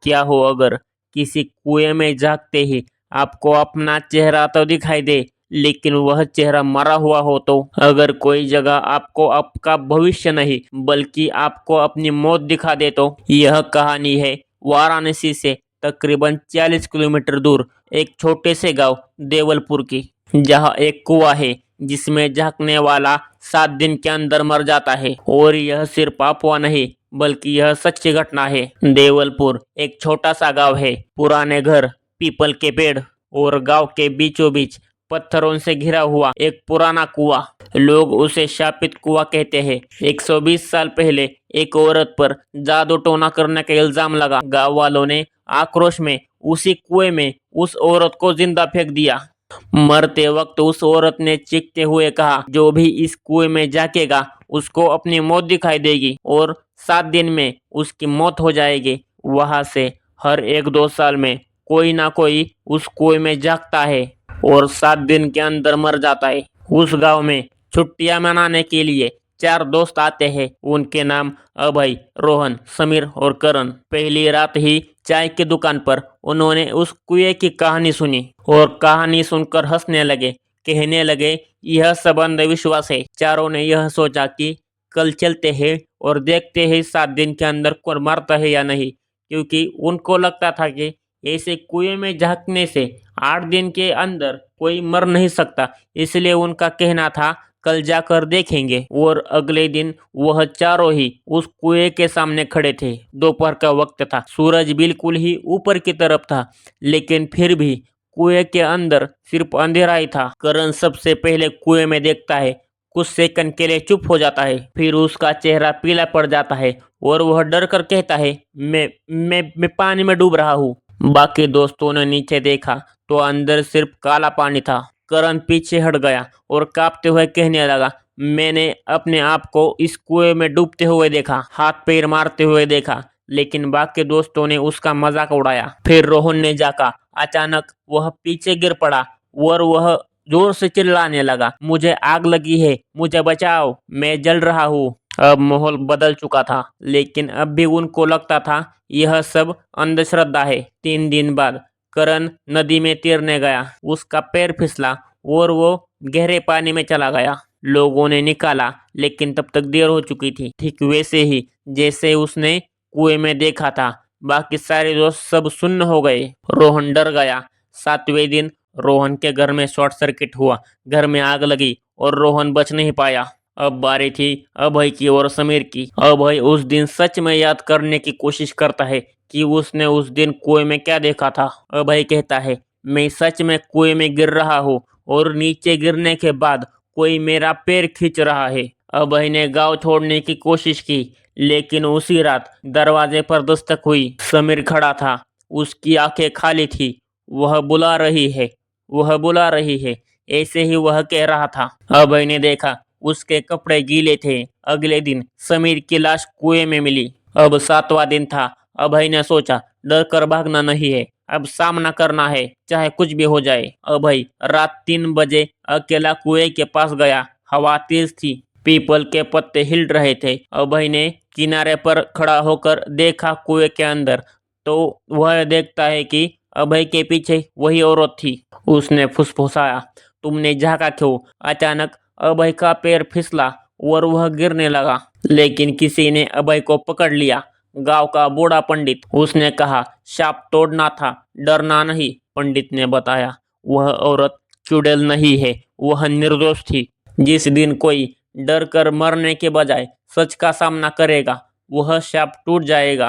क्या हो अगर किसी कुएं में झांकते ही आपको अपना चेहरा तो दिखाई दे, लेकिन वह चेहरा मरा हुआ हो तो? अगर कोई जगह आपको आपका भविष्य नहीं बल्कि आपको अपनी मौत दिखा दे तो? यह कहानी है वाराणसी से तकरीबन 40 किलोमीटर दूर एक छोटे से गांव देवलपुर की, जहां एक कुआं है जिसमें झांकने वाला 7 दिन के अंदर मर जाता है। और यह सिर्फ अफवाह नहीं बल्कि यह सच्ची घटना है। देवलपुर एक छोटा सा गांव है। पुराने घर, पीपल के पेड़ और गांव के बीचों बीच पत्थरों से घिरा हुआ एक पुराना कुआं। लोग उसे शापित कुआं कहते हैं। 120 साल पहले एक औरत पर जादू टोना करने का इल्जाम लगा। गांव वालों ने आक्रोश में उसी कुएं में उस औरत को जिंदा फेंक दिया। मरते वक्त उस औरत ने चीखते हुए कहा, जो भी इस कुएं में झांकेगा उसको अपनी मौत दिखाई देगी और 7 दिन में उसकी मौत हो जाएगी। वहां से हर 1-2 साल में कोई ना कोई उस कुएं में झांकता है और 7 दिन के अंदर मर जाता है। उस गांव में छुट्टियां मनाने के लिए 4 दोस्त आते हैं। उनके नाम अभय, रोहन, समीर और करण। पहली रात ही चाय की दुकान पर उन्होंने उस कुएं की कहानी सुनी और कहानी सुनकर हंसने लगे। कहने लगे, यह सब अंधविश्वास है। चारों ने यह सोचा कि कल चलते हैं और देखते हैं 7 दिन के अंदर कौन मरता है या नहीं, क्योंकि उनको लगता था कि ऐसे कुएं में झांकने से 8 दिन के अंदर कोई मर नहीं सकता। इसलिए उनका कहना था कल जाकर देखेंगे। और अगले दिन वह चारों ही उस कुएं के सामने खड़े थे। दोपहर का वक्त था, सूरज बिल्कुल ही ऊपर की तरफ था, लेकिन फिर भी कुएं के अंदर सिर्फ अंधेरा ही था। करण सबसे पहले कुएं में देखता है, कुछ सेकंड के लिए चुप हो जाता है, फिर उसका चेहरा पीला पड़ जाता है और वह डर कर कहता है, मैं पानी में डूब रहा हूँ। बाकी दोस्तों ने नीचे देखा तो अंदर सिर्फ काला पानी था। करण पीछे हट गया और कांपते हुए कहने लगा, मैंने अपने आप को इस कुएं में डूबते हुए देखा, हाथ पैर मारते हुए देखा, लेकिन बाकी दोस्तों ने उसका मजाक उड़ाया। फिर रोहन ने जाका। अचानक वह पीछे गिर पड़ा और वह जोर से चिल्लाने लगा, मुझे आग लगी है, मुझे बचाओ, मैं जल रहा हूँ। अब माहौल बदल चुका था, लेकिन अब भी उनको लगता था यह सब अंधश्रद्धा है। 3 दिन बाद करण नदी में तैरने गया। उसका पैर फिसला और वो गहरे पानी में चला गया। लोगों ने निकाला, लेकिन तब तक देर हो चुकी थी। ठीक वैसे ही जैसे उसने कुएं में देखा था। बाकी सारे दोस्त सब सुन्न हो गए। रोहन डर गया। 7वें दिन रोहन के घर में शॉर्ट सर्किट हुआ। घर में आग लगी और रोहन बच नहीं पाया। अब बारी थी अभय की और समीर की। अभय उस दिन सच में याद करने की कोशिश करता है कि उसने उस दिन कुएं में क्या देखा था। अभय कहता है, मैं सच में कुएं में गिर रहा हूँ और नीचे गिरने के बाद कोई मेरा पैर खींच रहा है। अभय ने गांव छोड़ने की कोशिश की, लेकिन उसी रात दरवाजे पर दस्तक हुई। समीर खड़ा था, उसकी आंखें खाली थी। वह बुला रही है, वह बुला रही है, ऐसे ही वह कह रहा था। अभय ने देखा, उसके कपड़े गीले थे। अगले दिन समीर की लाश कुएं में मिली। अब 7वां दिन था। अभय ने सोचा, डर कर भागना नहीं है, अब सामना करना है, चाहे कुछ भी हो जाए। अभय रात 3 बजे अकेला कुएं के पास गया। हवा तेज थी, पीपल के पत्ते हिल रहे थे। अभय ने किनारे पर खड़ा होकर देखा कुएं के अंदर, तो वह देखता है कि अभय के पीछे वही औरत थी। उसने फुसफुसाया, तुमने झांका क्यों? अचानक अभय का पैर फिसला और वह गिरने लगा, लेकिन किसी ने अभय को पकड़ लिया। गांव का बूढ़ा पंडित। उसने कहा, शाप तोड़ना था, डरना नहीं। पंडित ने बताया, वह औरत चुड़ैल नहीं है, वह निर्दोष थी। जिस दिन कोई डर कर मरने के बजाय सच का सामना करेगा, वह शाप टूट जाएगा।